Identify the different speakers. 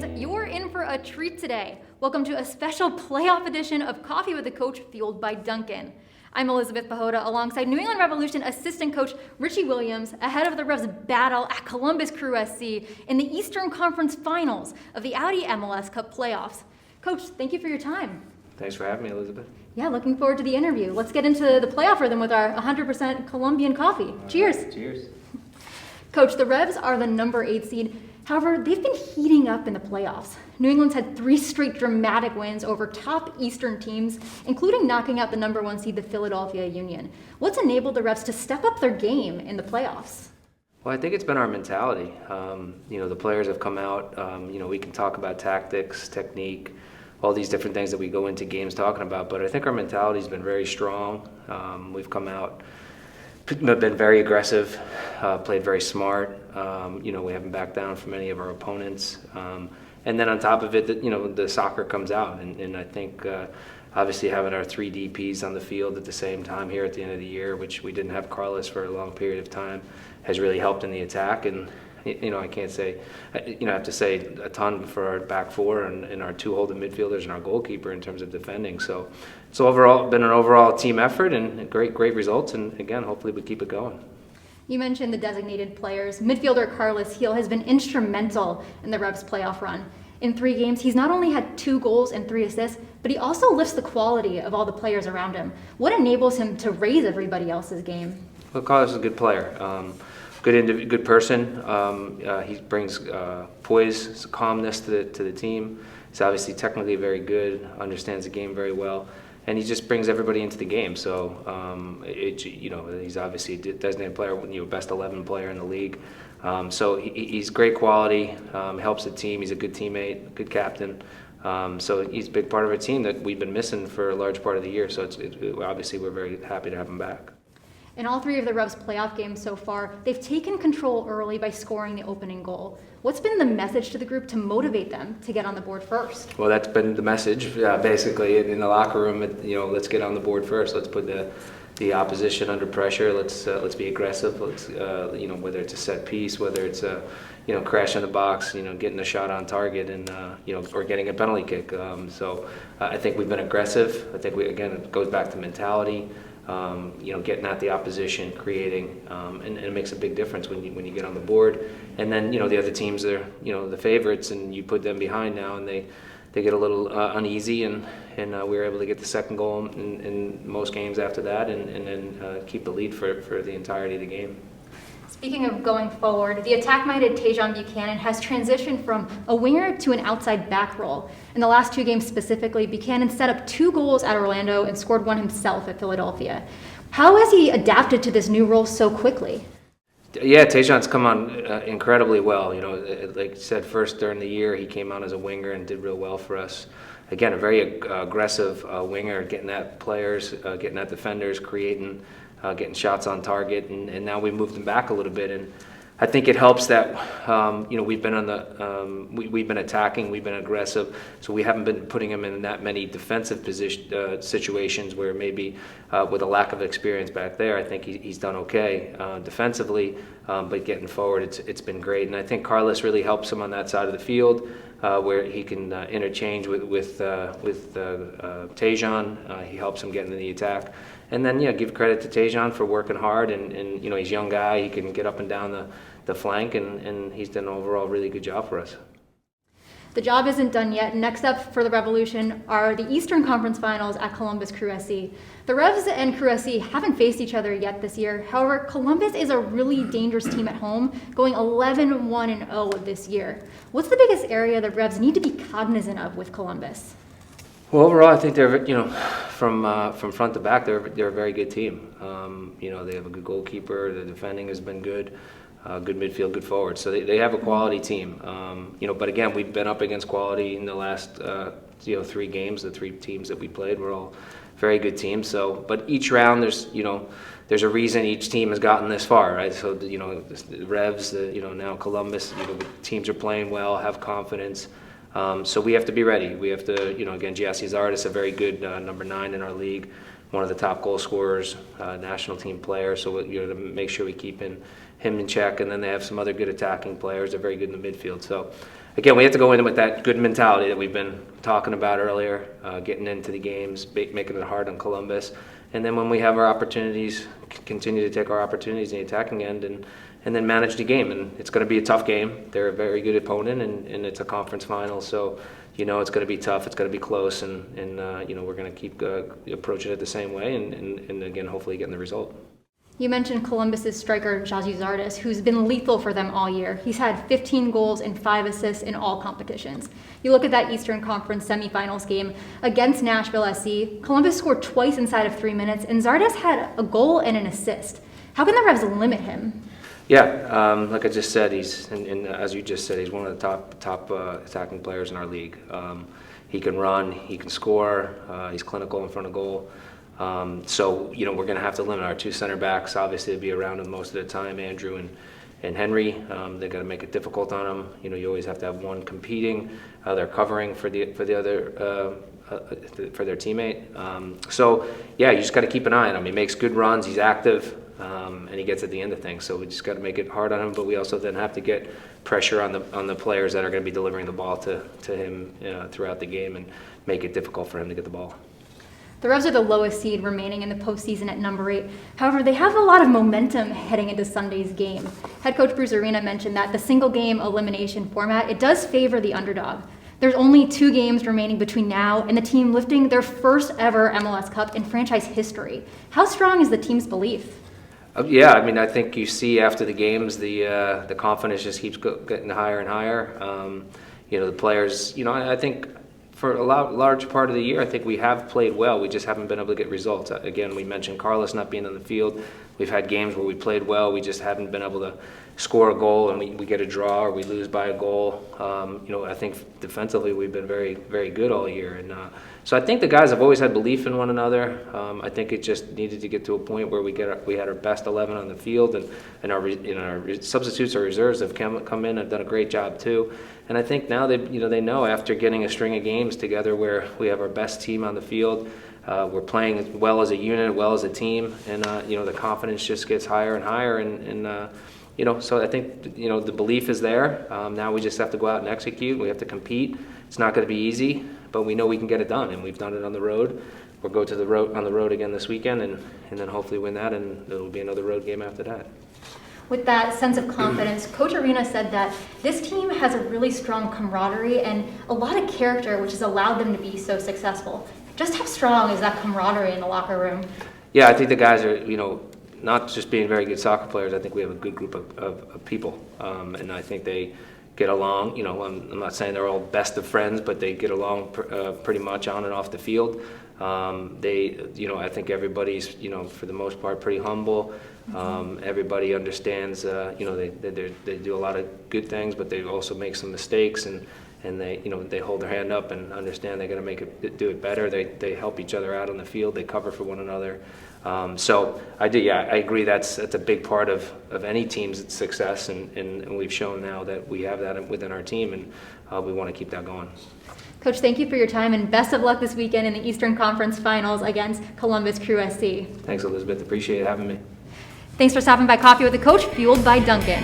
Speaker 1: fans, you're in for a treat today. Welcome to a special playoff edition of Coffee with the Coach fueled by Dunkin. I'm Elizabeth Pehota alongside New England Revolution assistant coach Richie Williams ahead of the Revs' battle at Columbus Crew SC in the Eastern Conference Finals of the Audi MLS Cup Playoffs. Coach, thank you for your time.
Speaker 2: Thanks for having me, Elizabeth.
Speaker 1: Yeah, looking forward to the interview. Let's get into the playoff rhythm with our 100% Colombian coffee. Cheers.
Speaker 2: Right, cheers.
Speaker 1: Coach, the Revs are the number 8 seed. However, they've been heating up in the playoffs. New England's had 3 straight dramatic wins over top Eastern teams, including knocking out the number 1 seed, the Philadelphia Union. What's enabled the Revs to step up their game in the playoffs?
Speaker 2: Well, I think it's been our mentality. The players have come out. We can talk about tactics, technique, all these different things that we go into games talking about, but I think our mentality's been very strong. We've come out, been very aggressive, played very smart. We haven't backed down from any of our opponents. And then on top of it, the soccer comes out. And I think obviously having our 3 DPs on the field at the same time here at the end of the year, which we didn't have Carlos for a long period of time, has really helped in the attack. And I can't say, I have to say a ton for our back 4 and our 2 holding midfielders and our goalkeeper in terms of defending. So it's overall been an overall team effort and great results. And again, hopefully we keep it going.
Speaker 1: You mentioned the designated players. Midfielder Carlos Heel has been instrumental in the Revs' playoff run. In 3 games, he's not only had 2 goals and 3 assists, but he also lifts the quality of all the players around him. What enables him to raise everybody else's game?
Speaker 2: Well, Carlos is a good player. Good person. He brings poise, calmness to the team. He's obviously technically very good, understands the game very well, and he just brings everybody into the game. So he's obviously a designated player, best 11 player in the league. So he's great quality, helps the team. He's a good teammate, good captain. So he's a big part of our team that we've been missing for a large part of the year. So obviously we're very happy to have him back.
Speaker 1: In all 3 of the Revs' playoff games so far, they've taken control early by scoring the opening goal. What's been the message to the group to motivate them to get on the board first?
Speaker 2: Well, that's been the message, basically, in the locker room. Let's get on the board first. Let's put the opposition under pressure. Let's be aggressive. Let's whether it's a set piece, whether it's a crash in the box, getting a shot on target, and or getting a penalty kick. So I think we've been aggressive. I think it goes back to mentality. Getting at the opposition, creating, and it makes a big difference when you get on the board. And then the other teams are the favorites, and you put them behind now, and they get a little uneasy, and we were able to get the second goal in most games after that, and then keep the lead for the entirety of the game.
Speaker 1: Speaking of going forward, the attack-minded Tajon Buchanan has transitioned from a winger to an outside back role. In the last 2 games specifically, Buchanan set up 2 goals at Orlando and scored 1 himself at Philadelphia. How has he adapted to this new role so quickly?
Speaker 2: Yeah, Tajon's come on incredibly well. Like you said, first during the year, he came out as a winger and did real well for us. Again, a very aggressive winger, getting at players, getting at defenders, creating, getting shots on target, and now we moved him back a little bit, and I think it helps that we've been on the we've been attacking, we've been aggressive, so we haven't been putting him in that many defensive situations where maybe with a lack of experience back there. I think he's done okay defensively, but getting forward, it's been great, and I think Carlos really helps him on that side of the field. Where he can interchange with Tajon. He helps him get into the attack. And then, give credit to Tajon for working hard. And he's a young guy. He can get up and down the flank, and he's done an overall really good job for us.
Speaker 1: The job isn't done yet. Next up for the Revolution are the Eastern Conference Finals at Columbus Crew SC. The Revs and Crew SC haven't faced each other yet this year. However, Columbus is a really dangerous team at home, going 11-1-0 this year. What's the biggest area the Revs need to be cognizant of with Columbus?
Speaker 2: Well, overall, I think they're, from front to back, they're a very good team. They have a good goalkeeper. The defending has been good. Good midfield, good forward. So they have a quality team. But again, we've been up against quality in the last 3 games. The 3 teams that we played were all very good teams. So, but each round there's a reason each team has gotten this far, right? So the Revs, now Columbus, teams are playing well, have confidence. So we have to be ready. We have to, again, Giassi Zardes, a very good number 9 in our league, one of the top goal scorers, national team player. So to make sure we keep him in check. And then they have some other good attacking players. They're very good in the midfield. So again, we have to go in with that good mentality that we've been talking about earlier, getting into the games, making it hard on Columbus. And then when we have our opportunities, continue to take our opportunities in the attacking end and then manage the game. And it's going to be a tough game. They're a very good opponent, and it's a conference final. So, it's going to be tough. It's going to be close. And we're going to keep approaching it the same way and again, hopefully getting the result.
Speaker 1: You mentioned Columbus's striker, Jaji Zardes, who's been lethal for them all year. He's had 15 goals and 5 assists in all competitions. You look at that Eastern Conference semifinals game against Nashville SC, Columbus scored twice inside of 3 minutes, and Zardes had a goal and an assist. How can the Revs limit him?
Speaker 2: Yeah, like I just said, he's, and as you just said, he's one of the top attacking players in our league. He can run, he can score, he's clinical in front of goal. So we're going to have to limit our 2 center backs, obviously, to be around him most of the time, Andrew and Henry. They're going to make it difficult on him. You always have to have one competing. They're covering for the other for their teammate. So yeah, you just got to keep an eye on him. He makes good runs. He's active. And he gets at the end of things. So we just got to make it hard on him, but we also then have to get pressure on the players that are going to be delivering the ball to him throughout the game and make it difficult for him to get the ball.
Speaker 1: The Revs are the lowest seed remaining in the postseason at number 8. However, they have a lot of momentum heading into Sunday's game. Head coach Bruce Arena mentioned that the single game elimination format, it does favor the underdog. There's only 2 games remaining between now and the team lifting their first ever MLS Cup in franchise history. How strong is the team's belief?
Speaker 2: Yeah, I think you see after the games the confidence just keeps getting higher and higher. The players, I think for a large part of the year, I think we have played well. We just haven't been able to get results. Again, we mentioned Carlos not being on the field. We've had games where we played well. We just haven't been able to score a goal, and we get a draw or we lose by a goal. I think defensively we've been very, very good all year. And so I think the guys have always had belief in one another. I think it just needed to get to a point where we had our best 11 on the field, and our substitutes or reserves have come in and have done a great job too. And I think now they know after getting a string of games together where we have our best team on the field, we're playing well as a unit, well as a team, and the confidence just gets higher and higher. So I think the belief is there. Now we just have to go out and execute. We have to compete. It's not going to be easy, but we know we can get it done, and we've done it on the road. We'll go to on the road again this weekend, and then hopefully win that, and it'll be another road game after that.
Speaker 1: With that sense of confidence, Coach Arena said that this team has a really strong camaraderie and a lot of character, which has allowed them to be so successful. Just how strong is that camaraderie in the locker room? Yeah,
Speaker 2: I think the guys are, not just being very good soccer players. I think we have a good group of people, and I think they get along. I'm not saying they're all best of friends, but they get along pretty much on and off the field. I think everybody's, for the most part, pretty humble. Everybody understands, they do a lot of good things, but they also make some mistakes, and they hold their hand up and understand they're going to do it better. They help each other out on the field. They cover for one another. So I agree that's a big part of any team's success, and we've shown now that we have that within our team, and we want to keep that going.
Speaker 1: Coach, thank you for your time, and best of luck this weekend in the Eastern Conference Finals against Columbus Crew SC.
Speaker 2: Thanks, Elizabeth. Appreciate having me.
Speaker 1: Thanks for stopping by Coffee with the Coach, fueled by Dunkin.